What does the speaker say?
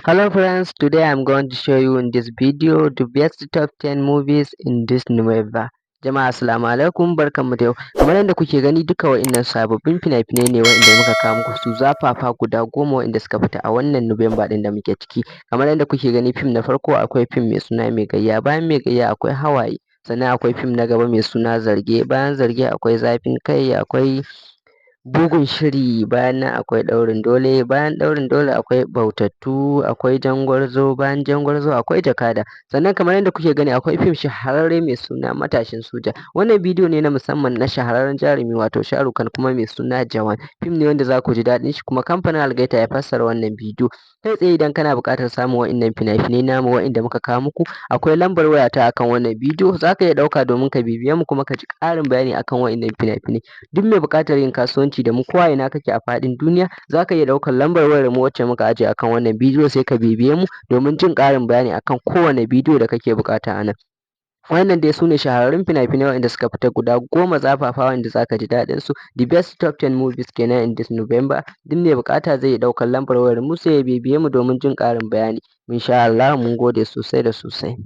Hello friends, today I'm going to show you in this video the best top 10 movies in this November. Jama'a assalamu alaikum, barkanmu da yau. Kamar yadda kuke gani duka wa'innan sababbin fina-finai ne wa'inda muka kawo muku su zafafa guda 10 wa'inda suka fita a wannan November ɗin da muke ciki. Kamar yadda kuke gani fim na farko akwai fim mai suna Mai Gayya, bayan Mai Gayya akwai Hawaye, sannan akwai fim na gaba mai suna Zarge, bayan Zarge akwai Zafin Kai, akwai Bugun Shiri, bayan nan akwai Ɗaurin Dole, bayan Ɗaurin Dole akwai Bautattu, akwai Jangwarzo, bayan Jangwarzo akwai Jakada. Sannan kamar yadda kuke gani akwai fim shahararre mai suna Matashin Soja. Wannan bidiyo ne na musamman na shahararren jarumi wato Shahrukh Khan kuma mai suna Jawan. Fim ne wanda za ku ji daɗin shi kuma kamfanin Algaita ya fassara wannan bidiyo. Kai tsaye idan kana buƙatar samun wa'innan fina-finai namu wa'inda muka kawo muku akwai lambar wayata akan wannan bidiyo, za ka iya ɗauka domin ka bibiye mu kuma ka ji ƙarin bayani akan wa'innan fina-finai. Duk mai buƙatar yin kasuwanci da mu ko a ina kake a faɗin duniya za ka iya ɗaukar lambar wayar mu wacce muka ajiye akan wannan bidiyo sai ka bibiye mu domin jin ƙarin bayani akan kowane bidiyo da kake buƙata a nan. Wannan dai su ne shahararrun fina-finai waɗanda suka fita guda 10 zafafa wanda za ka ji daɗin su. The best top 10 movies kenan in this November. Duk mai buƙata zai iya ɗaukar lambar wayar mu sai ya bibiye mu domin jin ƙarin bayani. Insha Allah mun gode sosai da sosai.